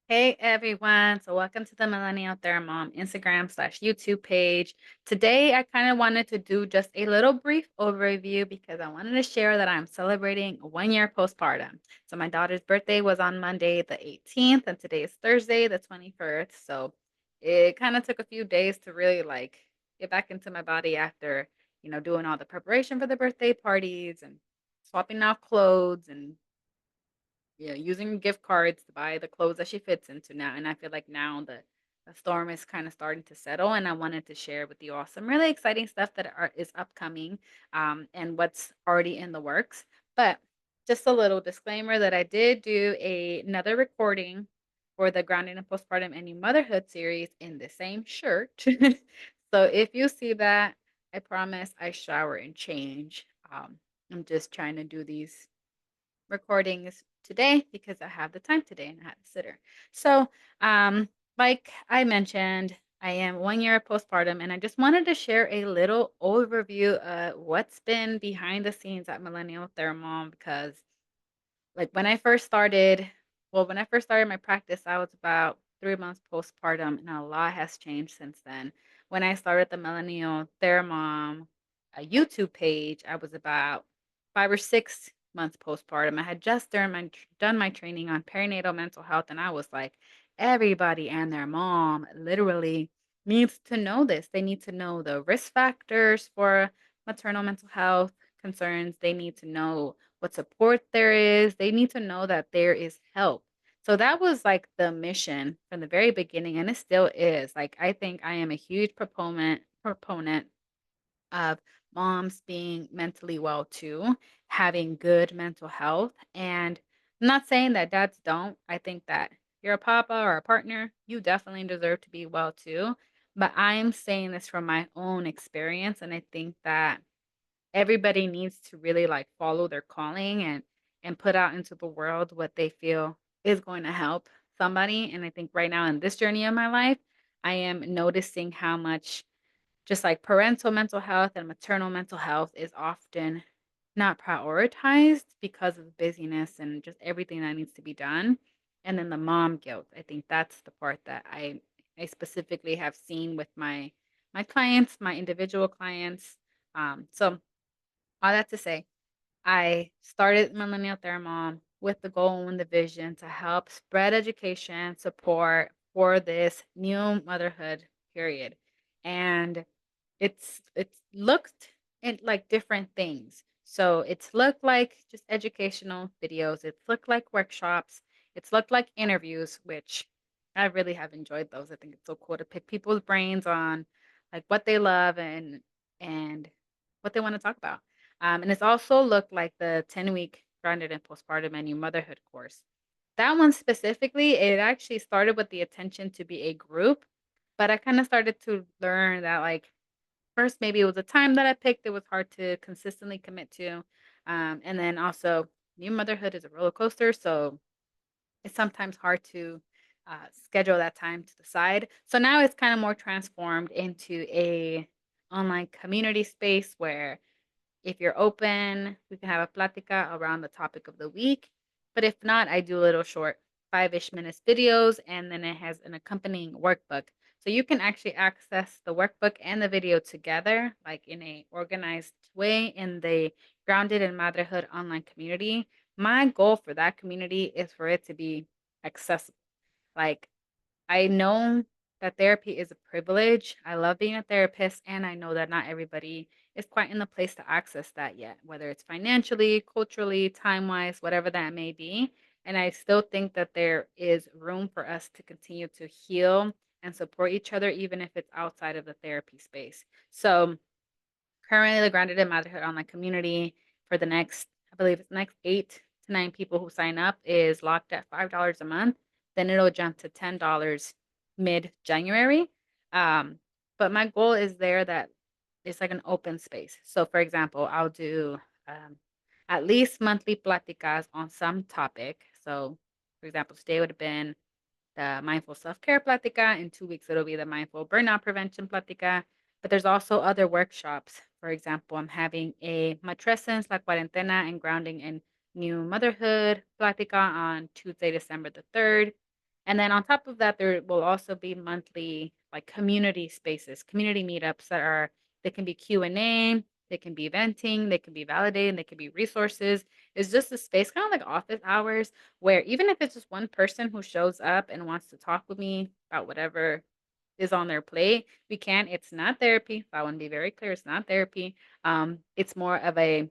Hey everyone, so welcome to the Millennial Mom Instagram/YouTube page. Today, I kind of wanted to do just a little brief overview because I wanted to share that I'm celebrating 1 year postpartum. So, my daughter's birthday was on Monday, the 18th, and today is Thursday, the 21st. So, it kind of took a few days to really get back into my body after, doing all the preparation for the birthday parties and swapping out clothes and yeah, using gift cards to buy the clothes that she fits into now, and I feel like now the storm is kinda starting to settle, and I wanted to share with you all some really exciting stuff that is upcoming, and what's already in the works. But just a little disclaimer that I did do another recording for the Grounding and Postpartum and New Motherhood series in the same shirt. So if you see that, I promise I shower and change. I'm just trying to do these recordings today because I have the time today and I had a sitter. So, like I mentioned, I am 1 year postpartum, and I just wanted to share a little overview of what's been behind the scenes at Millennial Thermom because when I first started when I first started my practice, I was about 3 months postpartum, and a lot has changed since then. When I started the Millennial Thermom, YouTube page, I was about 5 or 6 months postpartum. I had just done my training on perinatal mental health, and I was like, everybody and their mom literally needs to know this. They need to know the risk factors for maternal mental health concerns. They need to know what support there is. They need to know that there is help. So that was like the mission from the very beginning, and it still is. Like I think I am a huge proponent of moms being mentally well too, having good mental health. And I'm not saying that dads don't. I think that you're a papa or a partner, you definitely deserve to be well too. But I'm saying this from my own experience, and I think that everybody needs to really, follow their calling and put out into the world what they feel is going to help somebody, and I think right now in this journey of my life, I am noticing how much just like parental mental health and maternal mental health is often not prioritized because of busyness and just everything that needs to be done, and then the mom guilt, I think that's the part that I specifically have seen with my clients, my individual clients, so all that to say, I started Millennial Thermom with the goal and the vision to help spread education support for this new motherhood period. And it's looked at like different things. So it's looked like just educational videos, it's looked like workshops, it's looked like interviews, which I really have enjoyed those. I think it's so cool to pick people's brains on like what they love and what they want to talk about. And it's also looked like the 10-week grounded in postpartum and new motherhood course. That one specifically, it actually started with the intention to be a group, but I kind of started to learn that first, maybe it was a time that I picked, it was hard to consistently commit to, and then also new motherhood is a roller coaster, so it's sometimes hard to, schedule that time to the side. So now it's kinda more transformed into a online community space where if you're open, we can have a plática around the topic of the week. But if not, I do little short 5-ish minutes videos, and then it has an accompanying workbook. So you can actually access the workbook and the video together, like in a organized way in the Grounded in Motherhood online community. My goal for that community is for it to be accessible. Like I know that therapy is a privilege. I love being a therapist, and I know that not everybody is quite in the place to access that yet, whether it's financially, culturally, time wise, whatever that may be. And I still think that there is room for us to continue to heal and support each other, even if it's outside of the therapy space. So, currently, the Grounded in Motherhood online community for the next, I believe it's the next 8 to 9 people who sign up is locked at $5 a month. Then it'll jump to $10 mid-January. Um, but my goal is there that it's like an open space. So, for example, I'll do at least monthly platicas on some topic. So, for example, today would have been the mindful self-care plática. In 2 weeks, it'll be the mindful burnout prevention plática. But there's also other workshops. For example, I'm having a matrescence, la cuarentena, and grounding in new motherhood plática on Tuesday, December the 3rd. And then on top of that, there will also be monthly like community spaces, community meetups that are they can be Q&A, they can be venting, they can be validating, they can be resources. It's just a space kind of like office hours where even if it's just one person who shows up and wants to talk with me about whatever is on their plate, we can. It's not therapy. I want to be very clear. It's not therapy. It's more of a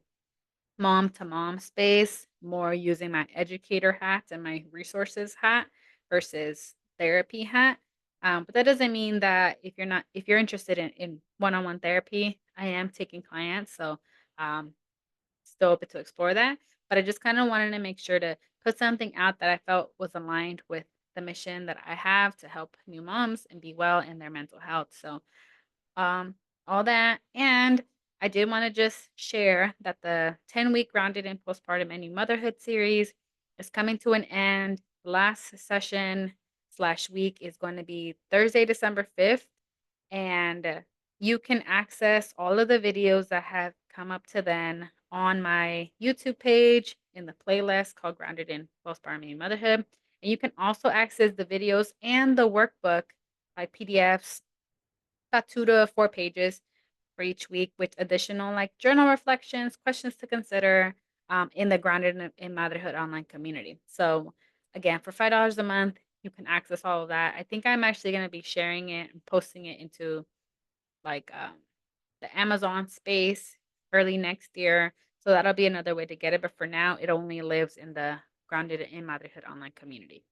mom to mom space, more using my educator hat and my resources hat versus therapy hat. But that doesn't mean that if you're interested in one-on-one therapy, I am taking clients. So um, still open to explore that. But I just kind of wanted to make sure to put something out that I felt was aligned with the mission that I have to help new moms and be well in their mental health. So um, all that. And I did want to just share that the 10-week Grounded in Postpartum and New Motherhood series is coming to an end. The last session slash week is going to be Thursday, December 5th. And you can access all of the videos that have come up to then on my YouTube page in the playlist called Grounded in Postpartum and New Motherhood. And you can also access the videos and the workbook by PDFs about 2 to 4 pages for each week with additional like journal reflections, questions to consider in the Grounded in Motherhood online community. So again, for $5 a month, you can access all of that. I think I'm actually going to be sharing it and posting it into like the Amazon space early next year. So that'll be another way to get it. But for now, it only lives in the Grounded in Motherhood online community.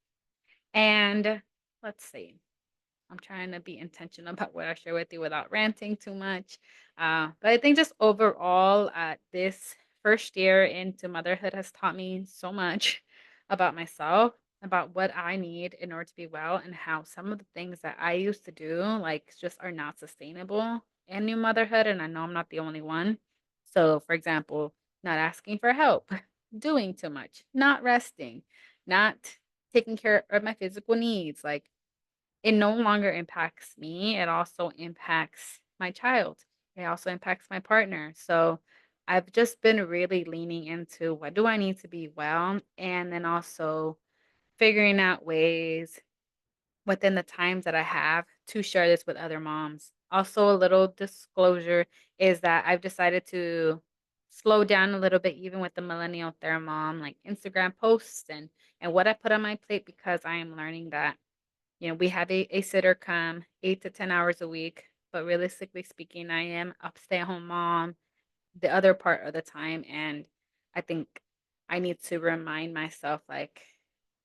And let's see. I'm trying to be intentional about what I share with you without ranting too much. But I think just overall, this first year into motherhood has taught me so much about myself, about what I need in order to be well, and how some of the things that I used to do, like, just are not sustainable in new motherhood. And I know I'm not the only one. So, for example, not asking for help, doing too much, not resting, not taking care of my physical needs, like it no longer impacts me, it also impacts my child. It also impacts my partner. So I've just been really leaning into what do I need to be well, and then also figuring out ways within the times that I have to share this with other moms. Also, a little disclosure is that I've decided to slow down a little bit even with the millennial thermom, like Instagram posts and what I put on my plate because I am learning that we have a sitter come 8 to 10 hours a week, but realistically speaking, I am a stay-at-home mom the other part of the time, and I think I need to remind myself, like,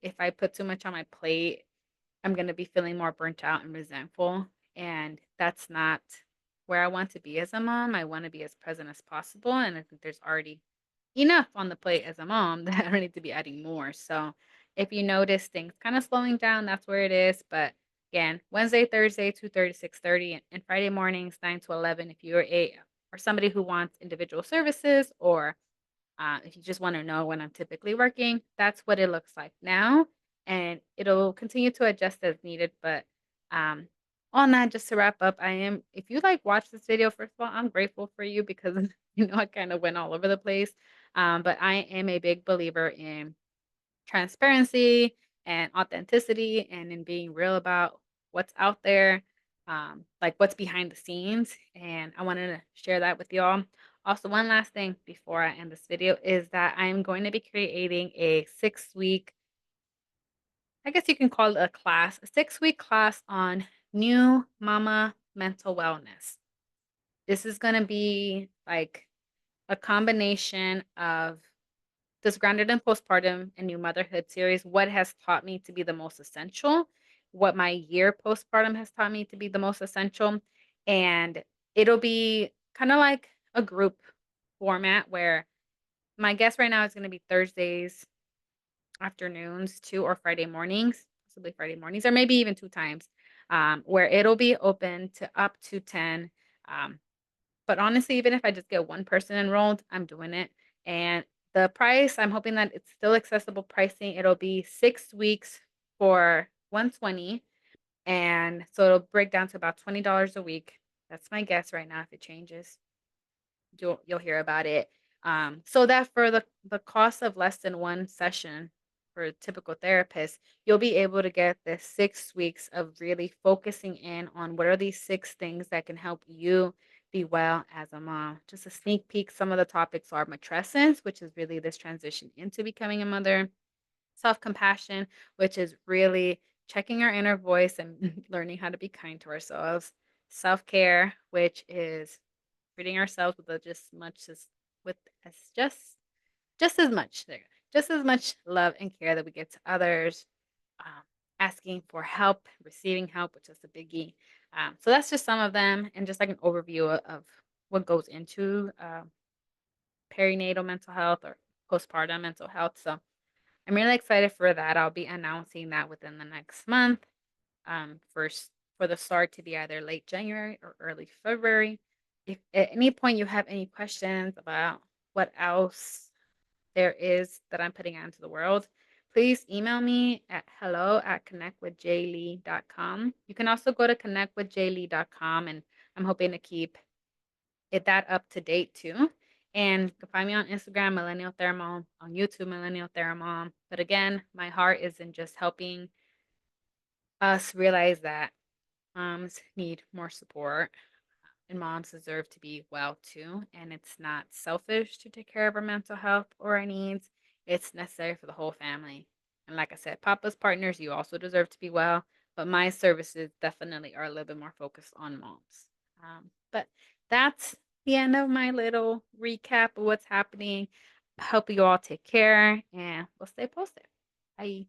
if I put too much on my plate, I'm gonna be feeling more burnt out and resentful, and that's not where I want to be as a mom. I wanna be as present as possible, and I think there's already enough on the plate as a mom that I don't need to be adding more. So if you notice things kind of slowing down, that's where it is. But again, Wednesday, Thursday, 2:30, 6:30, and Friday mornings, 9 to 11, if you're a or somebody who wants individual services, or if you just want to know when I'm typically working, that's what it looks like now. And it'll continue to adjust as needed. But um, on that, just to wrap up, if you like watch this video, first of all, I'm grateful for you because I kind of went all over the place. But I am a big believer in transparency and authenticity and in being real about what's out there, like what's behind the scenes. And I wanted to share that with y'all. Also, one last thing before I end this video is that I'm going to be creating a 6-week, I guess you can call it a class, a 6-week class on new mama mental wellness. This is going to be like a combination of this Grounded in Postpartum and New Motherhood series, what has taught me to be the most essential, what my year postpartum has taught me to be the most essential. And it'll be kind of like a group format where my guest right now is going to be Thursdays afternoons, too, or Friday mornings, possibly Friday mornings, or maybe even 2 times, where it'll be open to up to 10. Um, but honestly, even if I just get one person enrolled, I'm doing it. And the price, I'm hoping that it's still accessible pricing. It'll be 6 weeks for 120. And so it'll break down to about $20 a week. That's my guess right now. If it changes, you'll hear about it. So that for the cost of less than one session, for a typical therapist, you'll be able to get the 6 weeks of really focusing in on what are these 6 things that can help you be well as a mom. Just a sneak peek, some of the topics are matrescence, which is really this transition into becoming a mother, self compassion, which is really checking our inner voice and learning how to be kind to ourselves, self care, which is treating ourselves with just much as with as just as much there, just as much love and care that we give to others, um, asking for help, receiving help, which is a biggie. So that's just some of them, and just like an overview of what goes into perinatal mental health or postpartum mental health. So I'm really excited for that. I'll be announcing that within the next month. First for the start to be either late January or early February. If at any point you have any questions about what else there is that I'm putting out into the world, please email me at hello@connectwithjaylee.com. You can also go to connectwithjaylee.com, and I'm hoping to keep that up to date too. And you can find me on Instagram, Millennial Thermom, on YouTube, Millennial Thermom. But again, my heart is in just helping us realize that moms need more support and moms deserve to be well too. And it's not selfish to take care of our mental health or our needs, it's necessary for the whole family. And like I said, Papa's partners, you also deserve to be well. But my services definitely are a little bit more focused on moms. But that's the end of my little recap of what's happening. I hope you all take care and we'll stay posted. Bye.